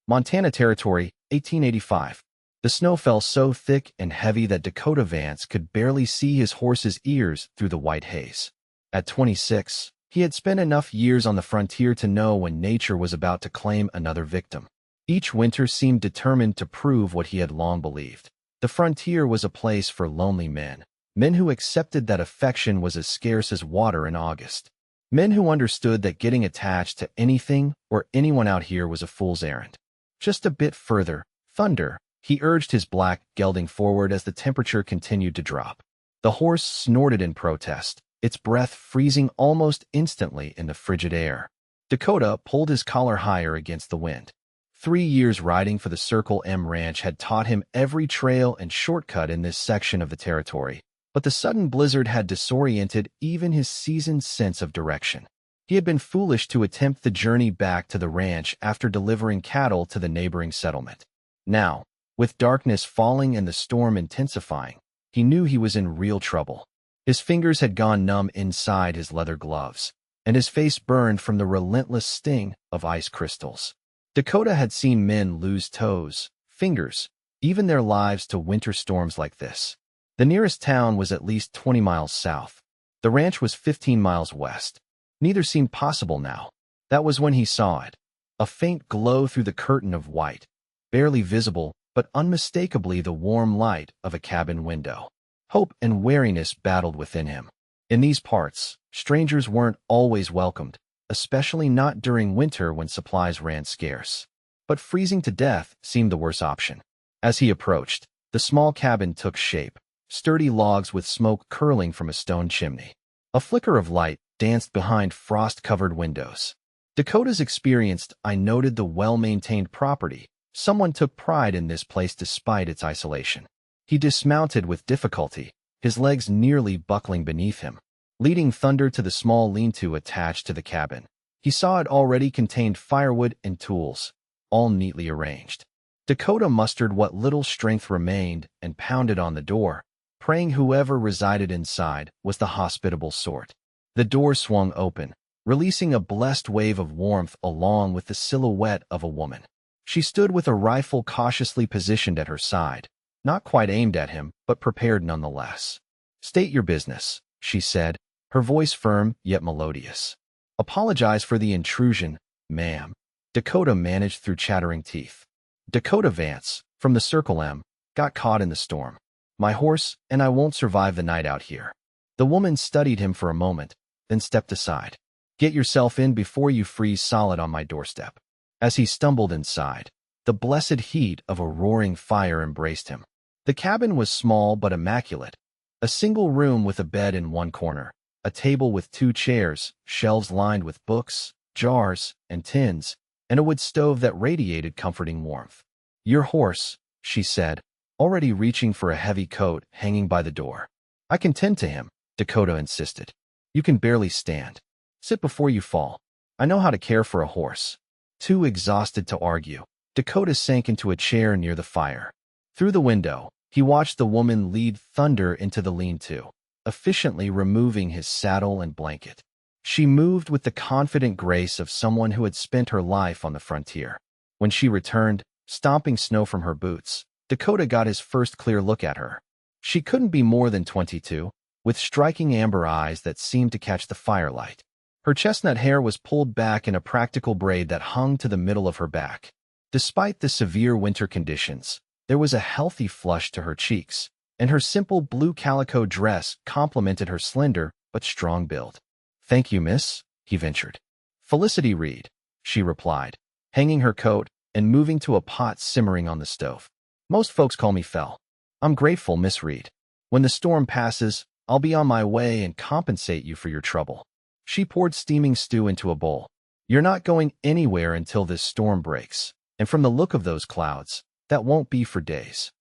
Montana Territory, 1885. The snow fell so thick and heavy that Dakota Vance could barely see his horse's ears through the white haze. At 26, he had spent enough years on the frontier to know when nature was about to claim another victim. Each winter seemed determined to prove what he had long believed. The frontier was a place for lonely men, men who accepted that affection was as scarce as water in August. Men who understood that getting attached to anything or anyone out here was a fool's errand. Just a bit further, thunder, he urged his black gelding forward as the temperature continued to drop. The horse snorted in protest, its breath freezing almost instantly in the frigid air. Dakota pulled his collar higher against the wind. 3 years riding for the Circle M Ranch had taught him every trail and shortcut in this section of the territory, but the sudden blizzard had disoriented even his seasoned sense of direction. He had been foolish to attempt the journey back to the ranch after delivering cattle to the neighboring settlement. Now, with darkness falling and the storm intensifying, he knew he was in real trouble. His fingers had gone numb inside his leather gloves, and his face burned from the relentless sting of ice crystals. Dakota had seen men lose toes, fingers, even their lives to winter storms like this. The nearest town was at least 20 miles south. The ranch was 15 miles west. Neither seemed possible now. That was when he saw it. A faint glow through the curtain of white, barely visible, but unmistakably the warm light of a cabin window. Hope and wariness battled within him. In these parts, strangers weren't always welcomed, especially not during winter when supplies ran scarce. But freezing to death seemed the worst option. As he approached, the small cabin took shape, sturdy logs with smoke curling from a stone chimney. A flicker of light danced behind frost-covered windows. Dakota's experienced eye noted the well-maintained property. Someone took pride in this place despite its isolation. He dismounted with difficulty, his legs nearly buckling beneath him. Leading Thunder to the small lean-to attached to the cabin, he saw it already contained firewood and tools, all neatly arranged. Dakota mustered what little strength remained and pounded on the door, praying whoever resided inside was the hospitable sort. The door swung open, releasing a blessed wave of warmth along with the silhouette of a woman. She stood with a rifle cautiously positioned at her side, not quite aimed at him, but prepared nonetheless. "State your business," she said, her voice firm yet melodious. "Apologize for the intrusion, ma'am," Dakota managed through chattering teeth. "Dakota Vance, from the Circle M, got caught in the storm. My horse and I won't survive the night out here." The woman studied him for a moment, then stepped aside. "Get yourself in before you freeze solid on my doorstep." As he stumbled inside, the blessed heat of a roaring fire embraced him. The cabin was small but immaculate. A single room with a bed in one corner, a table with 2 chairs, shelves lined with books, jars, and tins, and a wood stove that radiated comforting warmth. "Your horse," she said, already reaching for a heavy coat hanging by the door. "I can tend to him," Dakota insisted. "You can barely stand. Sit before you fall. I know how to care for a horse." Too exhausted to argue, Dakota sank into a chair near the fire. Through the window, he watched the woman lead Thunder into the lean-to, efficiently removing his saddle and blanket. She moved with the confident grace of someone who had spent her life on the frontier. When she returned, stomping snow from her boots, Dakota got his first clear look at her. She couldn't be more than 22, with striking amber eyes that seemed to catch the firelight. Her chestnut hair was pulled back in a practical braid that hung to the middle of her back. Despite the severe winter conditions, there was a healthy flush to her cheeks, and her simple blue calico dress complemented her slender but strong build. "Thank you, miss," he ventured. "Felicity Reed," she replied, hanging her coat and moving to a pot simmering on the stove. "Most folks call me Fel." "I'm grateful, Miss Reed. When the storm passes, I'll be on my way and compensate you for your trouble." She poured steaming stew into a bowl. "You're not going anywhere until this storm breaks, and from the look of those clouds, that won't be for days."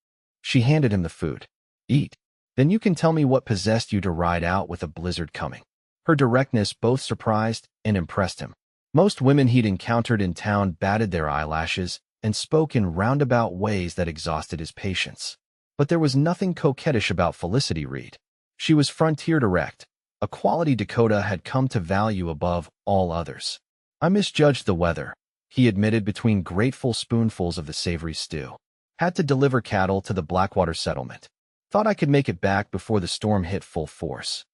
She handed him the food. "Eat. Then you can tell me what possessed you to ride out with a blizzard coming." Her directness both surprised and impressed him. Most women he'd encountered in town batted their eyelashes and spoke in roundabout ways that exhausted his patience. But there was nothing coquettish about Felicity Reed. She was frontier direct, a quality Dakota had come to value above all others. "I misjudged the weather," he admitted between grateful spoonfuls of the savory stew. Had to deliver cattle to the Blackwater settlement. Thought I could make it back before the storm hit full force.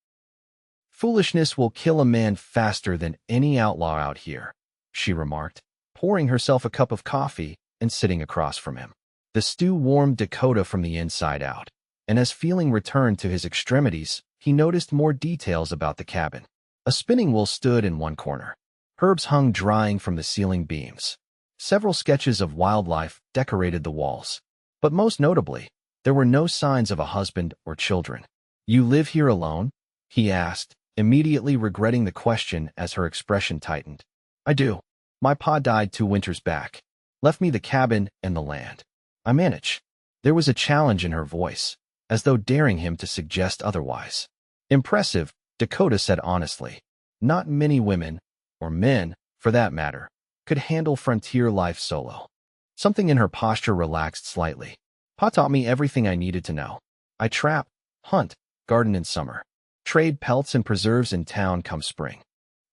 Foolishness will kill a man faster than any outlaw out here, she remarked, pouring herself a cup of coffee and sitting across from him. The stew warmed Dakota from the inside out, and as feeling returned to his extremities, he noticed more details about the cabin. A spinning wheel stood in one corner. Herbs hung drying from the ceiling beams. Several sketches of wildlife decorated the walls. But most notably, there were no signs of a husband or children. "You live here alone?" he asked, immediately regretting the question as her expression tightened. "I do. My pa died 2 winters back. Left me the cabin and the land. I manage." There was a challenge in her voice, as though daring him to suggest otherwise. "Impressive," Dakota said honestly. Not many women, or men, for that matter, could handle frontier life solo. Something in her posture relaxed slightly. "Pa taught me everything I needed to know. I trap, hunt, garden in summer. Trade pelts and preserves in town come spring."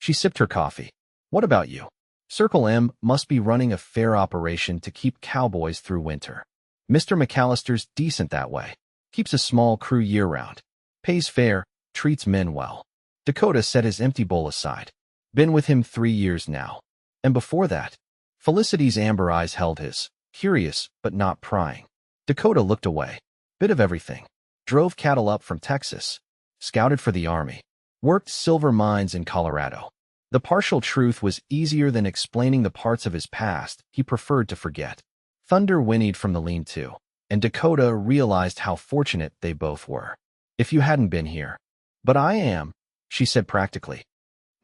She sipped her coffee. "What about you?" "Circle M must be running a fair operation to keep cowboys through winter. Mr. McAllister's decent that way. Keeps a small crew year-round. Pays fair, treats men well." Dakota set his empty bowl aside. "Been with him 3 years now. And before that?" Felicity's amber eyes held his, curious but not prying. Dakota looked away. "Bit of everything. Drove cattle up from Texas. Scouted for the Army. Worked silver mines in Colorado." The partial truth was easier than explaining the parts of his past he preferred to forget. Thunder whinnied from the lean-to, and Dakota realized how fortunate they both were. "If you hadn't been here." "But I am," she said practically.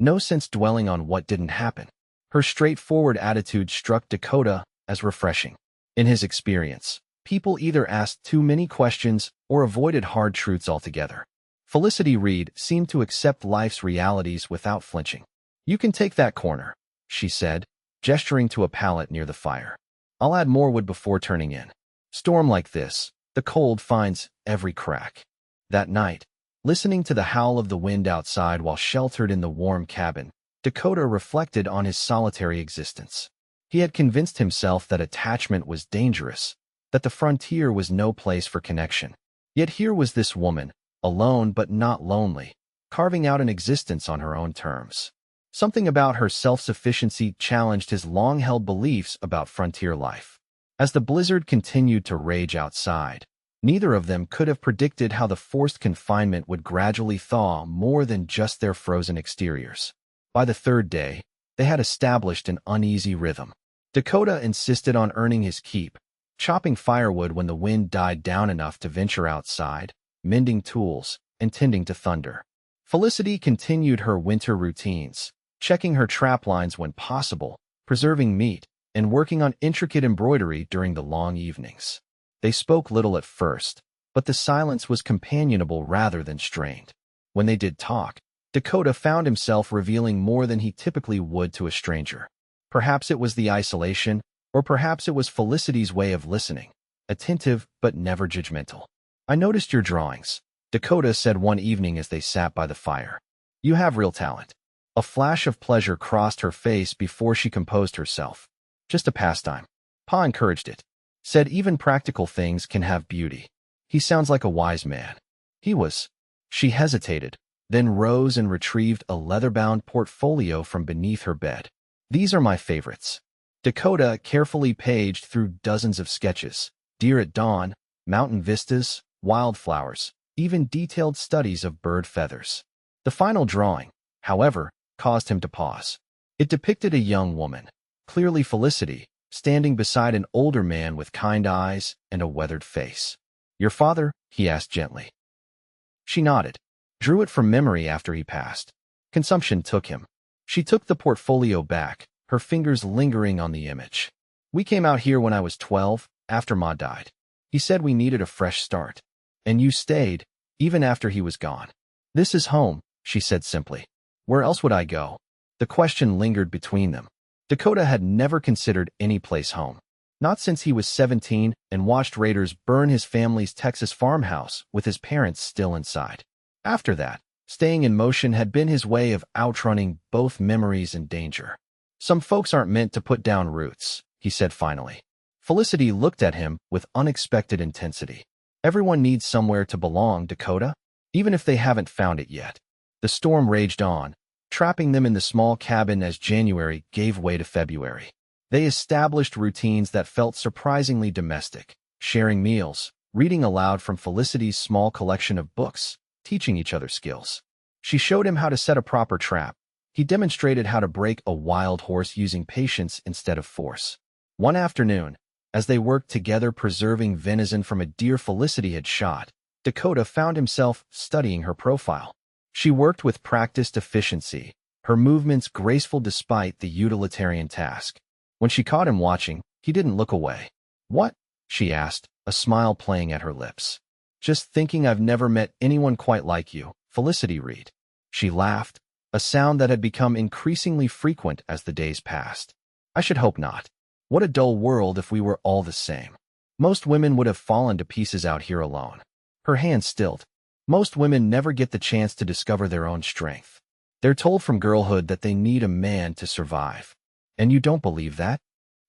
No sense dwelling on what didn't happen. Her straightforward attitude struck Dakota as refreshing. In his experience, people either asked too many questions or avoided hard truths altogether. Felicity Reed seemed to accept life's realities without flinching. "You can take that corner," she said, gesturing to a pallet near the fire. "I'll add more wood before turning in. Storm like this, the cold finds every crack." That night, listening to the howl of the wind outside while sheltered in the warm cabin, Dakota reflected on his solitary existence. He had convinced himself that attachment was dangerous, that the frontier was no place for connection. Yet here was this woman, alone but not lonely, carving out an existence on her own terms. Something about her self-sufficiency challenged his long-held beliefs about frontier life. As the blizzard continued to rage outside, neither of them could have predicted how the forced confinement would gradually thaw more than just their frozen exteriors. By the 3rd day, they had established an uneasy rhythm. Dakota insisted on earning his keep, chopping firewood when the wind died down enough to venture outside, mending tools, and tending to thunder. Felicity continued her winter routines, checking her trap lines when possible, preserving meat, and working on intricate embroidery during the long evenings. They spoke little at first, but the silence was companionable rather than strained. When they did talk, Dakota found himself revealing more than he typically would to a stranger. Perhaps it was the isolation, or perhaps it was Felicity's way of listening, attentive but never judgmental. "I noticed your drawings," Dakota said one evening as they sat by the fire. "You have real talent." A flash of pleasure crossed her face before she composed herself. "Just a pastime. Pa encouraged it. Said even practical things can have beauty. He sounds like a wise man." "He was." She hesitated, then rose and retrieved a leather-bound portfolio from beneath her bed. "These are my favorites." Dakota carefully paged through dozens of sketches: deer at dawn, mountain vistas, wildflowers, even detailed studies of bird feathers. The final drawing, however, caused him to pause. It depicted a young woman, clearly Felicity, standing beside an older man with kind eyes and a weathered face. "Your father?" he asked gently. She nodded. "Drew it from memory after he passed. Consumption took him." She took the portfolio back, her fingers lingering on the image. "We came out here when I was 12, after Ma died. He said we needed a fresh start. And you stayed, even after he was gone." "This is home," she said simply. "Where else would I go?" The question lingered between them. Dakota had never considered any place home. Not since he was 17 and watched raiders burn his family's Texas farmhouse with his parents still inside. After that, staying in motion had been his way of outrunning both memories and danger. Some folks aren't meant to put down roots, he said finally. Felicity looked at him with unexpected intensity. Everyone needs somewhere to belong, Dakota, even if they haven't found it yet. The storm raged on, trapping them in the small cabin as January gave way to February. They established routines that felt surprisingly domestic, sharing meals, reading aloud from Felicity's small collection of books, teaching each other skills. She showed him how to set a proper trap. He demonstrated how to break a wild horse using patience instead of force. One afternoon, as they worked together preserving venison from a deer Felicity had shot, Dakota found himself studying her profile. She worked with practiced efficiency, her movements graceful despite the utilitarian task. When she caught him watching, he didn't look away. "What?" she asked, a smile playing at her lips. "Just thinking I've never met anyone quite like you, Felicity Reed." She laughed, a sound that had become increasingly frequent as the days passed. "I should hope not. What a dull world if we were all the same. Most women would have fallen to pieces out here alone." Her hand stilled. Most women never get the chance to discover their own strength. They're told from girlhood that they need a man to survive. And you don't believe that?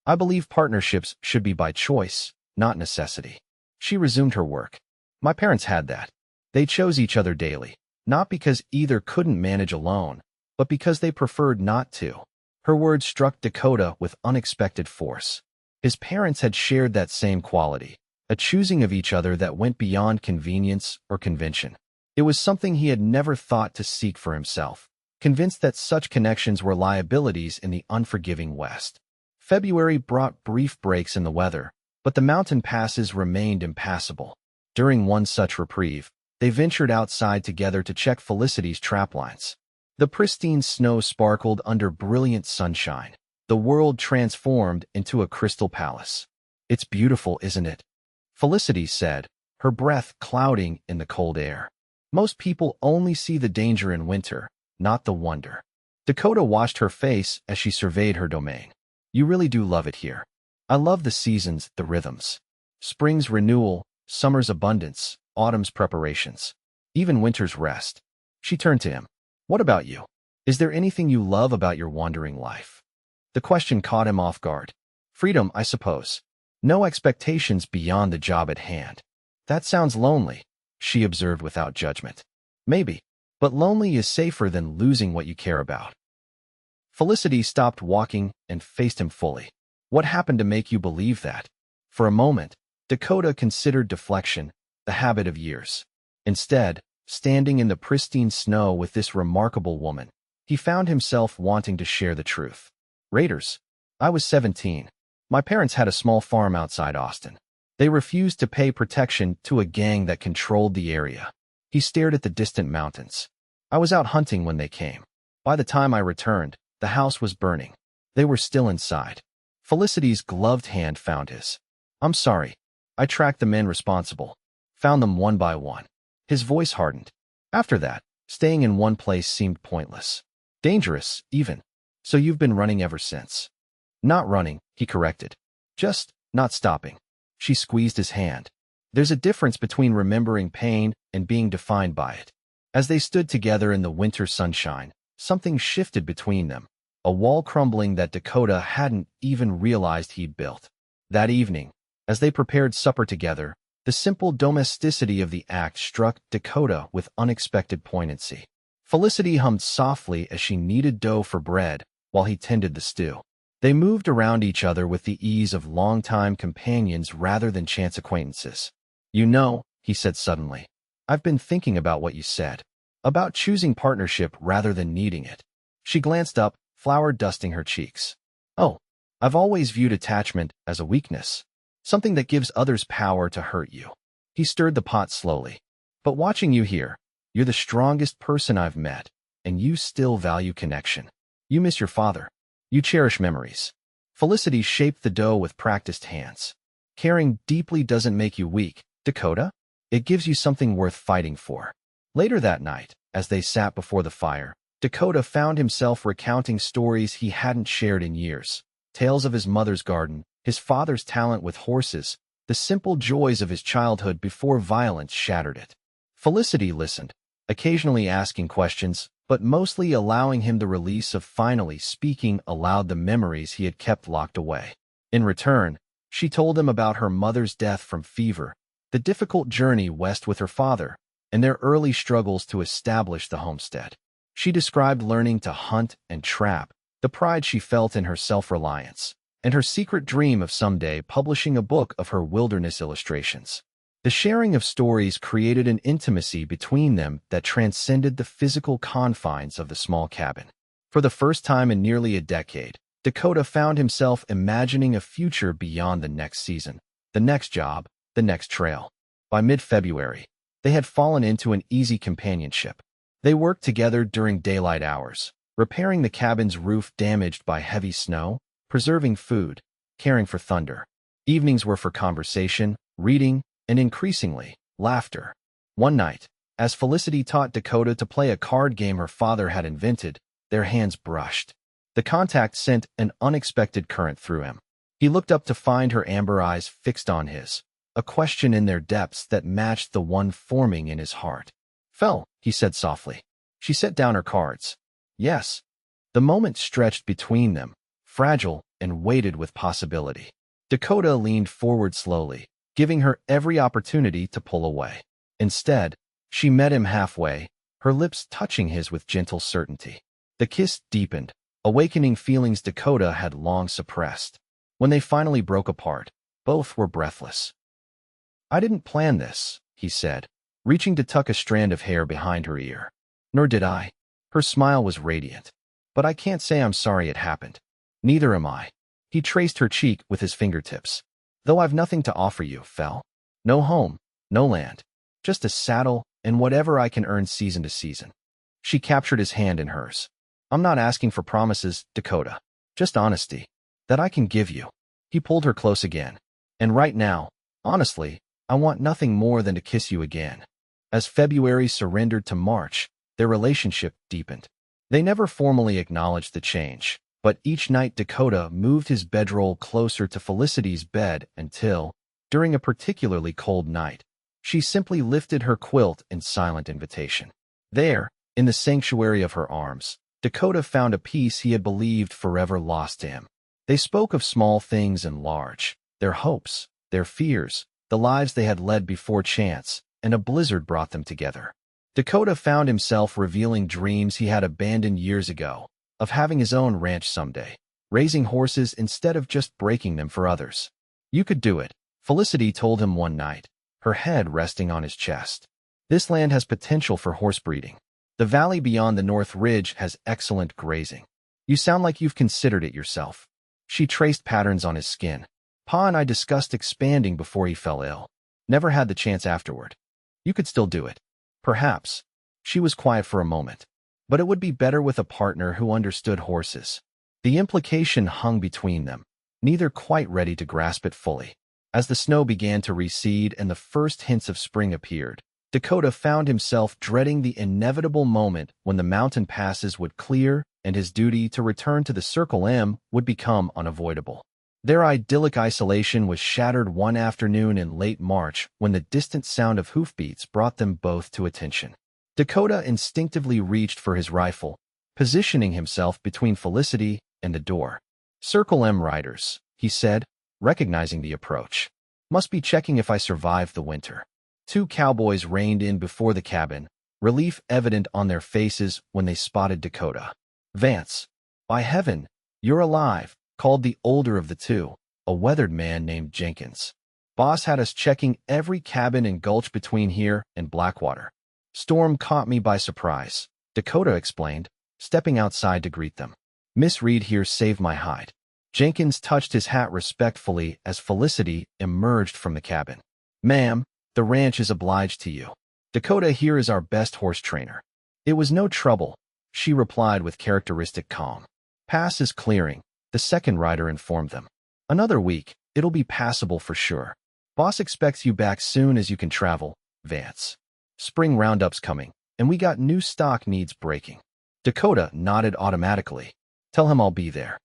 "I believe partnerships should be by choice, not necessity." She resumed her work. "My parents had that. They chose each other daily, not because either couldn't manage alone, but because they preferred not to." Her words struck Dakota with unexpected force. His parents had shared that same quality, a choosing of each other that went beyond convenience or convention. It was something he had never thought to seek for himself, convinced that such connections were liabilities in the unforgiving West. February brought brief breaks in the weather, but the mountain passes remained impassable. During one such reprieve, they ventured outside together to check Felicity's traplines. The pristine snow sparkled under brilliant sunshine, the world transformed into a crystal palace. "It's beautiful, isn't it?" Felicity said, her breath clouding in the cold air. "Most people only see the danger in winter, not the wonder." Dakota washed her face as she surveyed her domain. "You really do love it here." "I love the seasons, the rhythms. Spring's renewal, summer's abundance, autumn's preparations, even winter's rest." She turned to him. "What about you? Is there anything you love about your wandering life?" The question caught him off guard. "Freedom, I suppose. No expectations beyond the job at hand." "That sounds lonely," she observed without judgment. "Maybe, but lonely is safer than losing what you care about." Felicity stopped walking and faced him fully. "What happened to make you believe that?" For a moment, Dakota considered deflection, the habit of years. Instead, standing in the pristine snow with this remarkable woman, he found himself wanting to share the truth. "Raiders. I was 17. My parents had a small farm outside Austin. They refused to pay protection to a gang that controlled the area." He stared at the distant mountains. "I was out hunting when they came. By the time I returned, the house was burning. They were still inside." Felicity's gloved hand found his. "I'm sorry. I tracked the men responsible. Found them one by one." His voice hardened. After that, staying in one place seemed pointless. Dangerous, even. "So you've been running ever since?" "Not running," he corrected. "Just not stopping." She squeezed his hand. "There's a difference between remembering pain and being defined by it." As they stood together in the winter sunshine, something shifted between them, a wall crumbling that Dakota hadn't even realized he'd built. That evening, as they prepared supper together, the simple domesticity of the act struck Dakota with unexpected poignancy. Felicity hummed softly as she kneaded dough for bread while he tended the stew. They moved around each other with the ease of longtime companions rather than chance acquaintances. "You know," he said suddenly, "I've been thinking about what you said. About choosing partnership rather than needing it." She glanced up, flour dusting her cheeks. "Oh, I've always viewed attachment as a weakness, something that gives others power to hurt you." He stirred the pot slowly. "But watching you here, you're the strongest person I've met, and you still value connection. You miss your father. You cherish memories." Felicity shaped the dough with practiced hands. "Caring deeply doesn't make you weak, Dakota. It gives you something worth fighting for." Later that night, as they sat before the fire, Dakota found himself recounting stories he hadn't shared in years. Tales of his mother's garden, his father's talent with horses, the simple joys of his childhood before violence shattered it. Felicity listened, occasionally asking questions, but mostly allowing him the release of finally speaking aloud the memories he had kept locked away. In return, she told him about her mother's death from fever, the difficult journey west with her father, and their early struggles to establish the homestead. She described learning to hunt and trap, the pride she felt in her self-reliance, and her secret dream of someday publishing a book of her wilderness illustrations. The sharing of stories created an intimacy between them that transcended the physical confines of the small cabin. For the first time in nearly a decade, Dakota found himself imagining a future beyond the next season, the next job, the next trail. By mid-February, they had fallen into an easy companionship. They worked together during daylight hours, repairing the cabin's roof damaged by heavy snow, preserving food, caring for thunder. Evenings were for conversation, reading, and increasingly, laughter. One night, as Felicity taught Dakota to play a card game her father had invented, their hands brushed. The contact sent an unexpected current through him. He looked up to find her amber eyes fixed on his, a question in their depths that matched the one forming in his heart. "Fel," he said softly. She set down her cards. "Yes." The moment stretched between them, fragile and weighted with possibility. Dakota leaned forward slowly, giving her every opportunity to pull away. Instead, she met him halfway, her lips touching his with gentle certainty. The kiss deepened, awakening feelings Dakota had long suppressed. When they finally broke apart, both were breathless. "I didn't plan this," he said, reaching to tuck a strand of hair behind her ear. "Nor did I." Her smile was radiant. "But I can't say I'm sorry it happened. Neither am I." He traced her cheek with his fingertips. "Though I've nothing to offer you, Fel. No home, no land. Just a saddle and whatever I can earn season to season." She captured his hand in hers. "I'm not asking for promises, Dakota. Just honesty. That I can give you." He pulled her close again. "And right now, honestly, I want nothing more than to kiss you again." As February surrendered to March, their relationship deepened. They never formally acknowledged the change, but each night Dakota moved his bedroll closer to Felicity's bed until, during a particularly cold night, she simply lifted her quilt in silent invitation. There, in the sanctuary of her arms, Dakota found a peace he had believed forever lost to him. They spoke of small things and large, their hopes, their fears, the lives they had led before chance, and a blizzard brought them together. Dakota found himself revealing dreams he had abandoned years ago, of having his own ranch someday, raising horses instead of just breaking them for others. "You could do it," Felicity told him one night, her head resting on his chest. "This land has potential for horse breeding. The valley beyond the North Ridge has excellent grazing. You sound like you've considered it yourself." She traced patterns on his skin. "Pa and I discussed expanding before he fell ill. Never had the chance afterward. You could still do it." "Perhaps." She was quiet for a moment. "But it would be better with a partner who understood horses." The implication hung between them, neither quite ready to grasp it fully. As the snow began to recede and the first hints of spring appeared, Dakota found himself dreading the inevitable moment when the mountain passes would clear and his duty to return to the Circle M would become unavoidable. Their idyllic isolation was shattered one afternoon in late March when the distant sound of hoofbeats brought them both to attention. Dakota instinctively reached for his rifle, positioning himself between Felicity and the door. "Circle M riders," he said, recognizing the approach. "Must be checking if I survived the winter." Two cowboys reined in before the cabin, relief evident on their faces when they spotted Dakota. "Vance, by heaven, you're alive," called the older of the two, a weathered man named Jenkins. "Boss had us checking every cabin and gulch between here and Blackwater. Storm caught me by surprise," Dakota explained, stepping outside to greet them. "Miss Reed here saved my hide." Jenkins touched his hat respectfully as Felicity emerged from the cabin. "Ma'am, the ranch is obliged to you. Dakota here is our best horse trainer." "It was no trouble," she replied with characteristic calm. "Pass is clearing," the second rider informed them. "Another week, it'll be passable for sure. Boss expects you back soon as you can travel, Vance. Spring roundup's coming, and we got new stock needs breaking." Dakota nodded automatically. "Tell him I'll be there."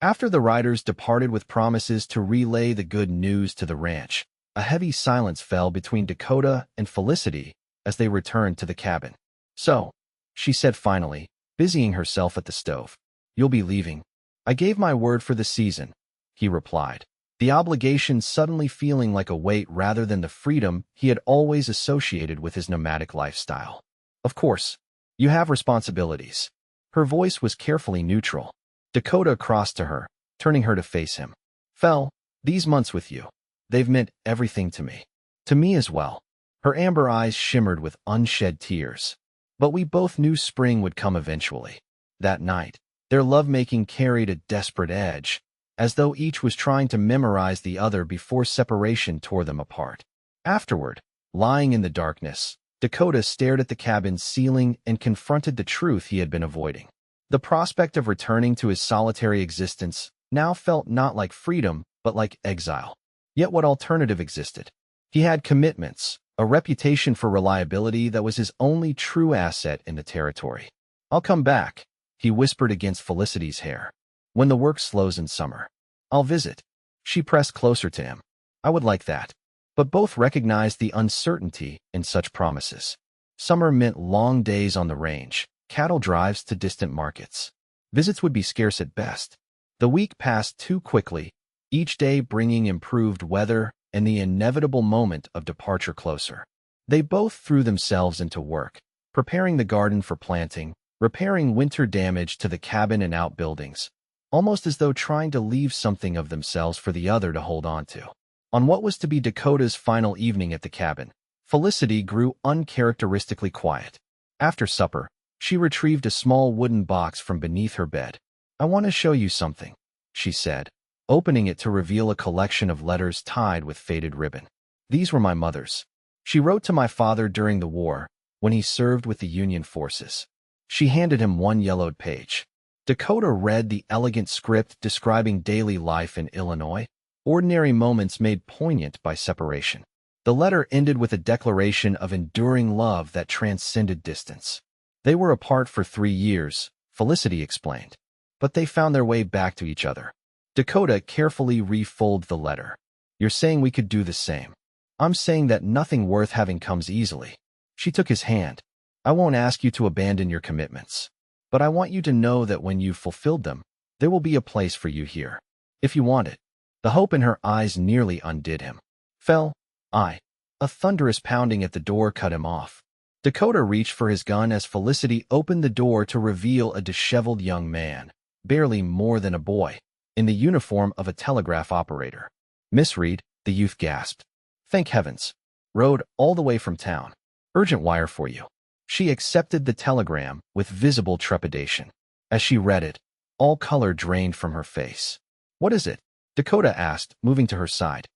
After the riders departed with promises to relay the good news to the ranch, a heavy silence fell between Dakota and Felicity as they returned to the cabin. "So, she said finally, busying herself at the stove. You'll be leaving. I gave my word for the season, he replied, the obligation suddenly feeling like a weight rather than the freedom he had always associated with his nomadic lifestyle. Of course, you have responsibilities. Her voice was carefully neutral. Dakota crossed to her, turning her to face him. Fel, these months with you, they've meant everything to me. To me as well. Her amber eyes shimmered with unshed tears. But we both knew spring would come eventually. That night, their lovemaking carried a desperate edge, as though each was trying to memorize the other before separation tore them apart. Afterward, lying in the darkness, Dakota stared at the cabin's ceiling and confronted the truth he had been avoiding. The prospect of returning to his solitary existence now felt not like freedom, but like exile. Yet what alternative existed? He had commitments, a reputation for reliability that was his only true asset in the territory. I'll come back, he whispered against Felicity's hair. When the work slows in summer. I'll visit. She pressed closer to him. I would like that. But both recognized the uncertainty in such promises. Summer meant long days on the range, cattle drives to distant markets. Visits would be scarce at best. The week passed too quickly, each day bringing improved weather and the inevitable moment of departure closer. They both threw themselves into work, preparing the garden for planting, repairing winter damage to the cabin and outbuildings, almost as though trying to leave something of themselves for the other to hold on to. On what was to be Dakota's final evening at the cabin, Felicity grew uncharacteristically quiet. After supper, she retrieved a small wooden box from beneath her bed. I want to show you something, she said, opening it to reveal a collection of letters tied with faded ribbon. These were my mother's. She wrote to my father during the war, when he served with the Union forces. She handed him one yellowed page. Dakota read the elegant script describing daily life in Illinois, ordinary moments made poignant by separation. The letter ended with a declaration of enduring love that transcended distance. They were apart for 3 years, Felicity explained, but they found their way back to each other. Dakota carefully refolded the letter. You're saying we could do the same. I'm saying that nothing worth having comes easily. She took his hand. I won't ask you to abandon your commitments, but I want you to know that when you've fulfilled them, there will be a place for you here, if you want it. The hope in her eyes nearly undid him. Fel, a thunderous pounding at the door cut him off. Dakota reached for his gun as Felicity opened the door to reveal a disheveled young man, barely more than a boy, in the uniform of a telegraph operator. Miss Reed, the youth gasped. Thank heavens. Rode all the way from town. Urgent wire for you. She accepted the telegram with visible trepidation. As she read it, all color drained from her face. What is it? Dakota asked, moving to her side.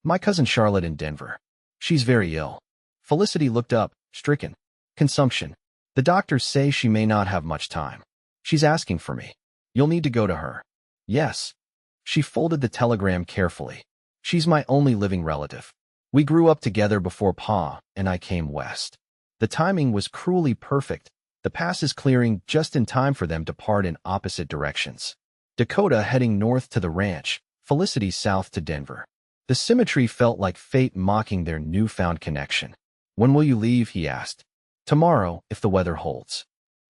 My cousin Charlotte in Denver. She's very ill. Felicity looked up, stricken. Consumption. The doctors say she may not have much time. She's asking for me. You'll need to go to her. Yes. She folded the telegram carefully. She's my only living relative. We grew up together before Pa and I came west. The timing was cruelly perfect, the passes clearing just in time for them to part in opposite directions. Dakota heading north to the ranch, Felicity south to Denver. The symmetry felt like fate mocking their newfound connection. When will you leave? He asked. Tomorrow, if the weather holds.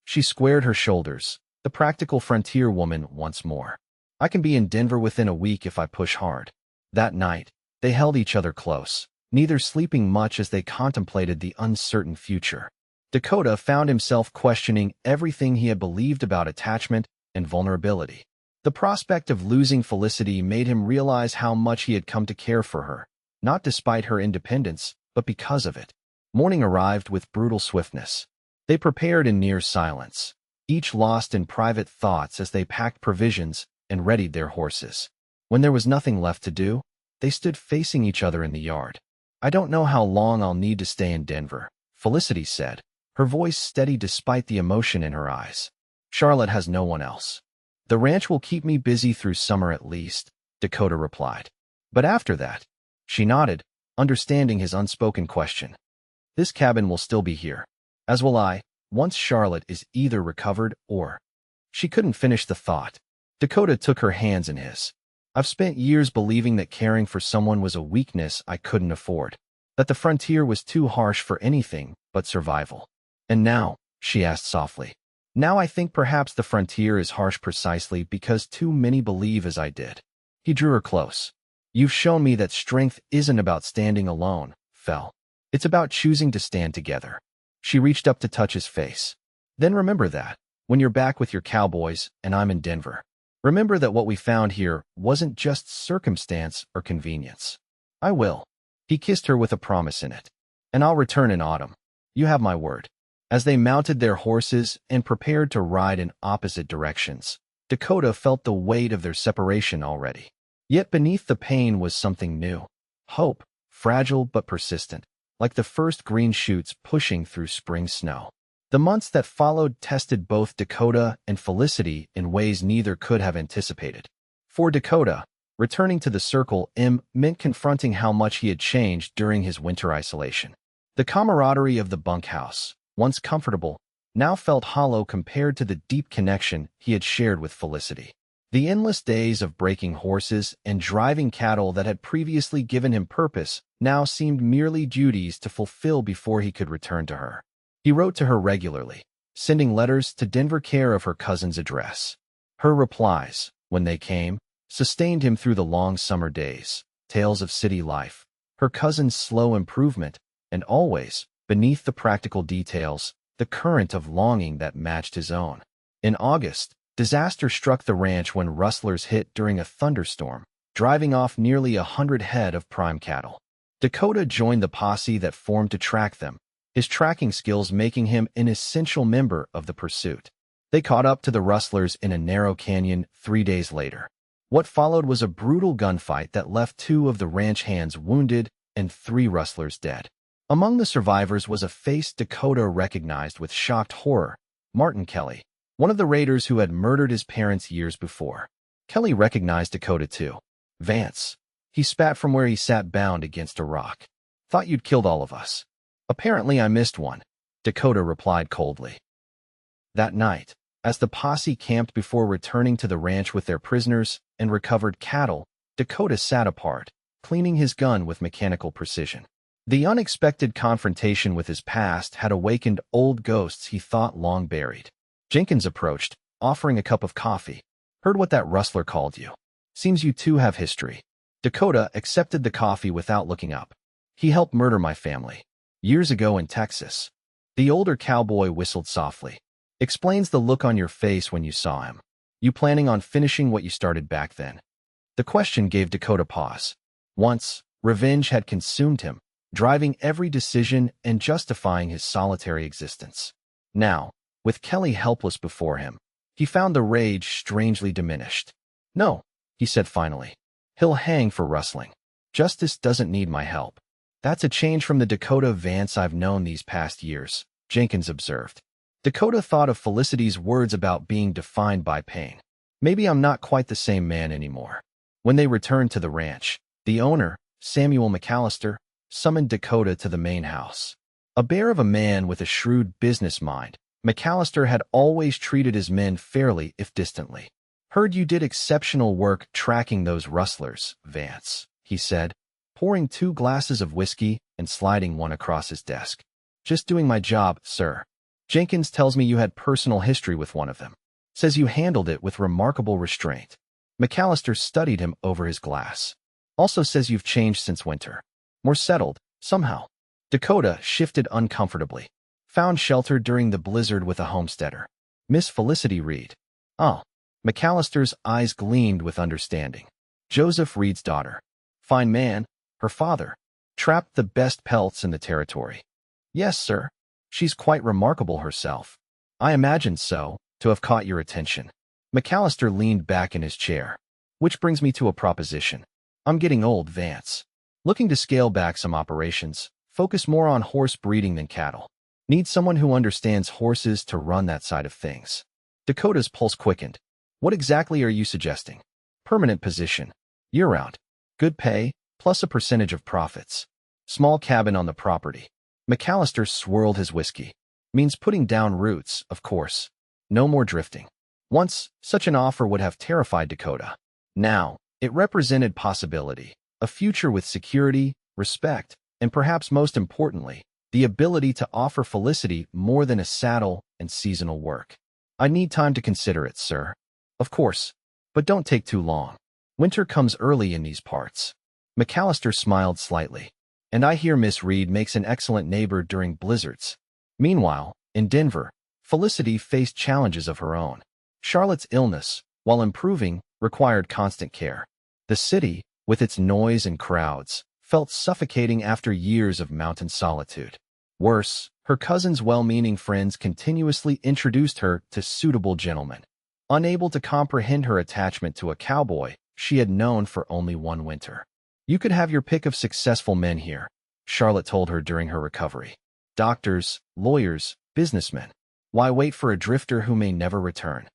She squared her shoulders, the practical frontier woman once more. I can be in Denver within a week if I push hard. That night, they held each other close, neither sleeping much as they contemplated the uncertain future. Dakota found himself questioning everything he had believed about attachment and vulnerability. The prospect of losing Felicity made him realize how much he had come to care for her, not despite her independence, but because of it. Morning arrived with brutal swiftness. They prepared in near silence, each lost in private thoughts as they packed provisions and readied their horses. When there was nothing left to do, they stood facing each other in the yard. I don't know how long I'll need to stay in Denver, Felicity said, her voice steady despite the emotion in her eyes. Charlotte has no one else. The ranch will keep me busy through summer at least, Dakota replied. But after that, she nodded, understanding his unspoken question. This cabin will still be here, as will I, once Charlotte is either recovered or... She couldn't finish the thought. Dakota took her hands in his. I've spent years believing that caring for someone was a weakness I couldn't afford, that the frontier was too harsh for anything but survival. And now, she asked softly. Now I think perhaps the frontier is harsh precisely because too many believe as I did. He drew her close. You've shown me that strength isn't about standing alone, Fel. It's about choosing to stand together. She reached up to touch his face. Then remember that, when you're back with your cowboys and I'm in Denver. Remember that what we found here wasn't just circumstance or convenience. I will. He kissed her with a promise in it. And I'll return in autumn. You have my word. As they mounted their horses and prepared to ride in opposite directions, Dakota felt the weight of their separation already. Yet beneath the pain was something new. Hope, fragile but persistent, like the first green shoots pushing through spring snow. The months that followed tested both Dakota and Felicity in ways neither could have anticipated. For Dakota, returning to the Circle M meant confronting how much he had changed during his winter isolation. The camaraderie of the bunkhouse, once comfortable, now felt hollow compared to the deep connection he had shared with Felicity. The endless days of breaking horses and driving cattle that had previously given him purpose now seemed merely duties to fulfill before he could return to her. He wrote to her regularly, sending letters to Denver care of her cousin's address. Her replies, when they came, sustained him through the long summer days, tales of city life, her cousin's slow improvement, and always, beneath the practical details, the current of longing that matched his own. In August, disaster struck the ranch when rustlers hit during a thunderstorm, driving off nearly 100 head of prime cattle. Dakota joined the posse that formed to track them, his tracking skills making him an essential member of the pursuit. They caught up to the rustlers in a narrow canyon 3 days later. What followed was a brutal gunfight that left 2 of the ranch hands wounded and 3 rustlers dead. Among the survivors was a face Dakota recognized with shocked horror, Martin Kelly, one of the raiders who had murdered his parents years before. Kelly recognized Dakota too. Vance. He spat from where he sat bound against a rock. Thought you'd killed all of us. Apparently I missed one, Dakota replied coldly. That night, as the posse camped before returning to the ranch with their prisoners and recovered cattle, Dakota sat apart, cleaning his gun with mechanical precision. The unexpected confrontation with his past had awakened old ghosts he thought long buried. Jenkins approached, offering a cup of coffee. Heard what that rustler called you. Seems you two have history. Dakota accepted the coffee without looking up. He helped murder my family. Years ago in Texas. The older cowboy whistled softly. Explains the look on your face when you saw him. You planning on finishing what you started back then? The question gave Dakota pause. Once, revenge had consumed him, driving every decision and justifying his solitary existence. Now, with Kelly helpless before him, he found the rage strangely diminished. No, he said finally. He'll hang for rustling. Justice doesn't need my help. That's a change from the Dakota Vance I've known these past years, Jenkins observed. Dakota thought of Felicity's words about being defined by pain. Maybe I'm not quite the same man anymore. When they returned to the ranch, the owner, Samuel McAllister, summoned Dakota to the main house. A bear of a man with a shrewd business mind, McAllister had always treated his men fairly if distantly. Heard you did exceptional work tracking those rustlers, Vance, he said, pouring 2 glasses of whiskey and sliding one across his desk. Just doing my job, sir. Jenkins tells me you had personal history with one of them. Says you handled it with remarkable restraint. McAllister studied him over his glass. Also says you've changed since winter. More settled, somehow. Dakota shifted uncomfortably. Found shelter during the blizzard with a homesteader. Miss Felicity Reed. Oh. McAllister's eyes gleamed with understanding. Joseph Reed's daughter. Fine man. Her father. Trapped the best pelts in the territory. Yes, sir. She's quite remarkable herself. I imagined so, to have caught your attention. McAllister leaned back in his chair. Which brings me to a proposition. I'm getting old, Vance. Looking to scale back some operations, focus more on horse breeding than cattle. Need someone who understands horses to run that side of things. Dakota's pulse quickened. What exactly are you suggesting? Permanent position. Year-round. Good pay, plus a percentage of profits. Small cabin on the property. McAllister swirled his whiskey. Means putting down roots, of course. No more drifting. Once, such an offer would have terrified Dakota. Now, it represented possibility. A future with security, respect, and perhaps most importantly, the ability to offer Felicity more than a saddle and seasonal work. I need time to consider it, sir. Of course, but don't take too long. Winter comes early in these parts. McAllister smiled slightly. And I hear Miss Reed makes an excellent neighbor during blizzards. Meanwhile, in Denver, Felicity faced challenges of her own. Charlotte's illness, while improving, required constant care. The city, with its noise and crowds, felt suffocating after years of mountain solitude. Worse, her cousin's well-meaning friends continuously introduced her to suitable gentlemen. Unable to comprehend her attachment to a cowboy she had known for only one winter. You could have your pick of successful men here, Charlotte told her during her recovery. Doctors, lawyers, businessmen. Why wait for a drifter who may never return?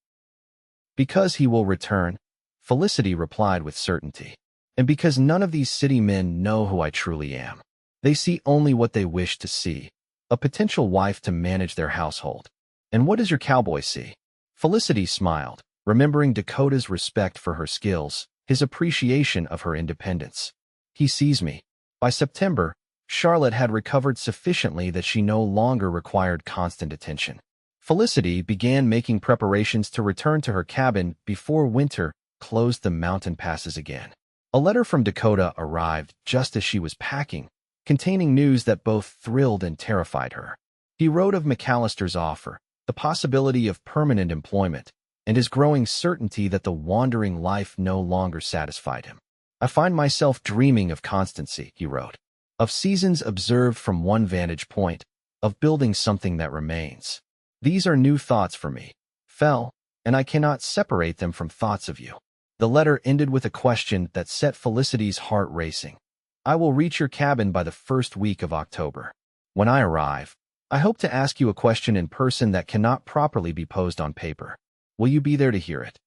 Because he will return, Felicity replied with certainty. And because none of these city men know who I truly am. They see only what they wish to see, a potential wife to manage their household. And what does your cowboy see? Felicity smiled, remembering Dakota's respect for her skills, his appreciation of her independence. He sees me. By September, Charlotte had recovered sufficiently that she no longer required constant attention. Felicity began making preparations to return to her cabin before winter closed the mountain passes again. A letter from Dakota arrived just as she was packing, containing news that both thrilled and terrified her. He wrote of McAllister's offer, the possibility of permanent employment, and his growing certainty that the wandering life no longer satisfied him. I find myself dreaming of constancy, he wrote, of seasons observed from one vantage point, of building something that remains. These are new thoughts for me, Fel, and I cannot separate them from thoughts of you. The letter ended with a question that set Felicity's heart racing. I will reach your cabin by the first week of October. When I arrive, I hope to ask you a question in person that cannot properly be posed on paper. Will you be there to hear it?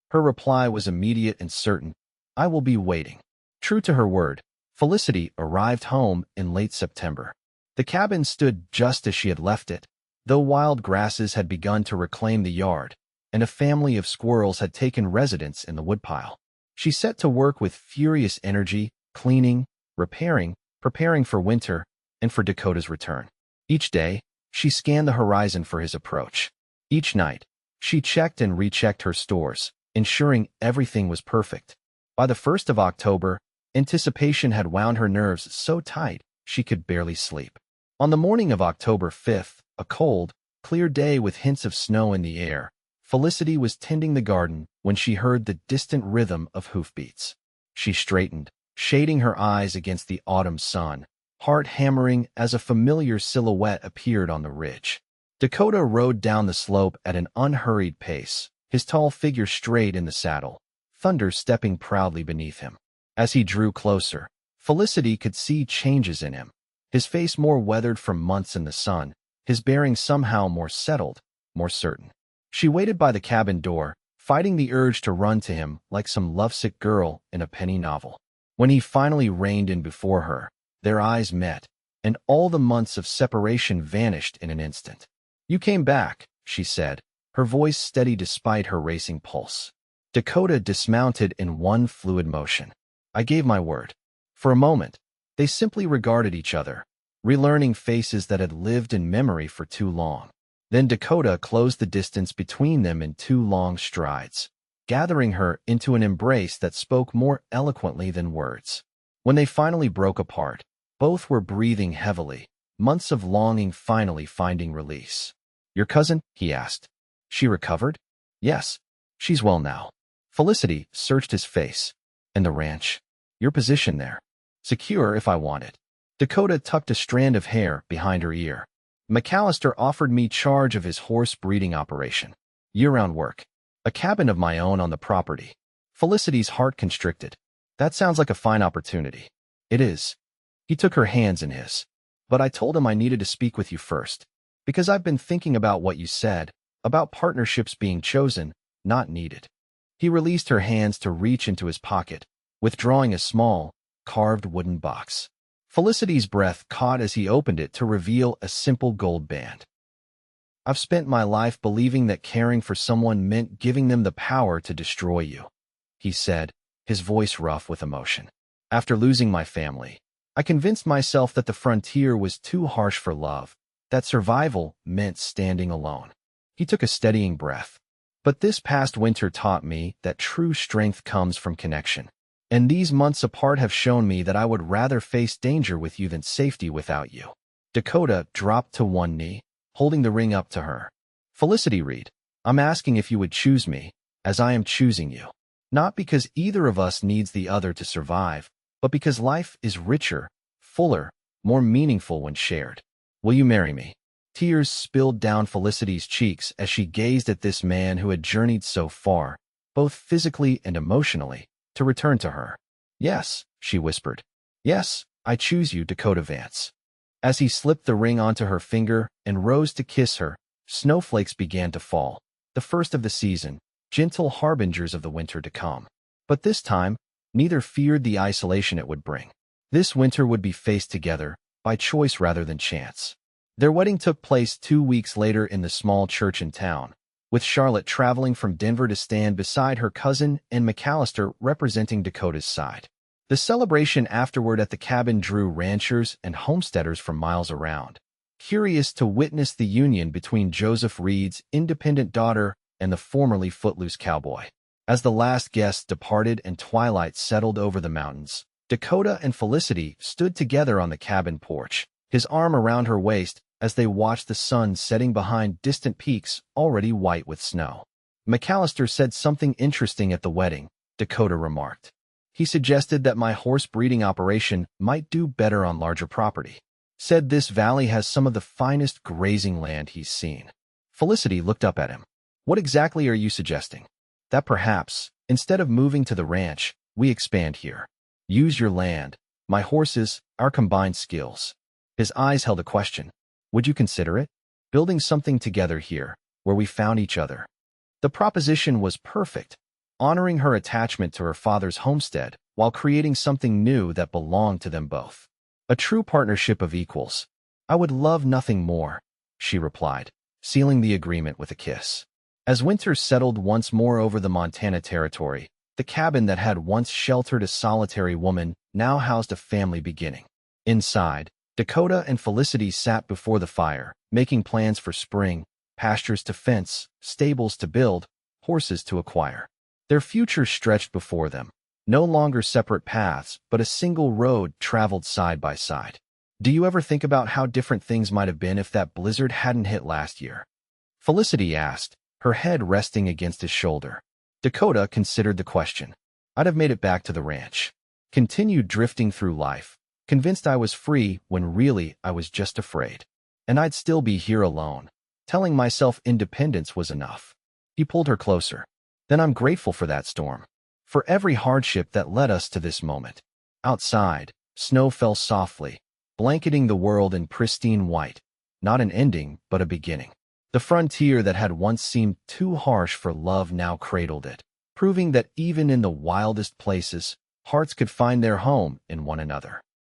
Her reply was immediate and certain. I will be waiting. True to her word, Felicity arrived home in late September. The cabin stood just as she had left it, though wild grasses had begun to reclaim the yard, and a family of squirrels had taken residence in the woodpile. She set to work with furious energy, cleaning, repairing, preparing for winter, and for Dakota's return. Each day, she scanned the horizon for his approach. Each night, she checked and rechecked her stores, ensuring everything was perfect. By the 1st of October, anticipation had wound her nerves so tight she could barely sleep. On the morning of October 5th, a cold, clear day with hints of snow in the air, Felicity was tending the garden when she heard the distant rhythm of hoofbeats. She straightened, shading her eyes against the autumn sun, heart hammering as a familiar silhouette appeared on the ridge. Dakota rode down the slope at an unhurried pace, his tall figure straight in the saddle, thunder stepping proudly beneath him. As he drew closer, Felicity could see changes in him. His face more weathered from months in the sun, his bearing somehow more settled, more certain. She waited by the cabin door, fighting the urge to run to him like some lovesick girl in a penny novel. When he finally reined in before her, their eyes met, and all the months of separation vanished in an instant. You came back, she said, her voice steady despite her racing pulse. Dakota dismounted in one fluid motion. I gave my word. For a moment, they simply regarded each other, relearning faces that had lived in memory for too long. Then Dakota closed the distance between them in 2 long strides, gathering her into an embrace that spoke more eloquently than words. When they finally broke apart, both were breathing heavily, months of longing finally finding release. Your cousin? He asked. She recovered? Yes, she's well now. Felicity searched his face. And the ranch? Your position there? Secure if I want it. Dakota tucked a strand of hair behind her ear. McAllister offered me charge of his horse breeding operation. Year-round work. A cabin of my own on the property. Felicity's heart constricted. That sounds like a fine opportunity. It is. He took her hands in his. But I told him I needed to speak with you first. Because I've been thinking about what you said, about partnerships being chosen, not needed. He released her hands to reach into his pocket, withdrawing a small, carved wooden box. Felicity's breath caught as he opened it to reveal a simple gold band. I've spent my life believing that caring for someone meant giving them the power to destroy you, he said, his voice rough with emotion. After losing my family, I convinced myself that the frontier was too harsh for love, that survival meant standing alone. He took a steadying breath. But this past winter taught me that true strength comes from connection. And these months apart have shown me that I would rather face danger with you than safety without you. Dakota dropped to one knee, holding the ring up to her. Felicity Reed, I'm asking if you would choose me, as I am choosing you. Not because either of us needs the other to survive, but because life is richer, fuller, more meaningful when shared. Will you marry me? Tears spilled down Felicity's cheeks as she gazed at this man who had journeyed so far, both physically and emotionally, to return to her. Yes, she whispered. Yes, I choose you, Dakota Vance. As he slipped the ring onto her finger and rose to kiss her, snowflakes began to fall, the first of the season, gentle harbingers of the winter to come. But this time, neither feared the isolation it would bring. This winter would be faced together, by choice rather than chance. Their wedding took place 2 weeks later in the small church in town, with Charlotte traveling from Denver to stand beside her cousin and McAllister representing Dakota's side. The celebration afterward at the cabin drew ranchers and homesteaders from miles around, curious to witness the union between Joseph Reed's independent daughter and the formerly footloose cowboy. As the last guests departed and twilight settled over the mountains, Dakota and Felicity stood together on the cabin porch, his arm around her waist as they watched the sun setting behind distant peaks already white with snow. McAllister said something interesting at the wedding, Dakota remarked. He suggested that my horse breeding operation might do better on larger property. Said this valley has some of the finest grazing land he's seen. Felicity looked up at him. What exactly are you suggesting? That perhaps, instead of moving to the ranch, we expand here. Use your land, my horses, our combined skills. His eyes held a question. Would you consider it? Building something together here, where we found each other. The proposition was perfect, honoring her attachment to her father's homestead while creating something new that belonged to them both. A true partnership of equals. I would love nothing more, she replied, sealing the agreement with a kiss. As winter settled once more over the Montana territory, the cabin that had once sheltered a solitary woman now housed a family beginning. Inside, Dakota and Felicity sat before the fire, making plans for spring, pastures to fence, stables to build, horses to acquire. Their future stretched before them, no longer separate paths, but a single road traveled side by side. Do you ever think about how different things might have been if that blizzard hadn't hit last year? Felicity asked, her head resting against his shoulder. Dakota considered the question. I'd have made it back to the ranch. Continued drifting through life, convinced I was free when really I was just afraid. And I'd still be here alone, telling myself independence was enough. He pulled her closer. Then I'm grateful for that storm. For every hardship that led us to this moment. Outside, snow fell softly, blanketing the world in pristine white. Not an ending, but a beginning. The frontier that had once seemed too harsh for love now cradled it, proving that even in the wildest places, hearts could find their home in one another.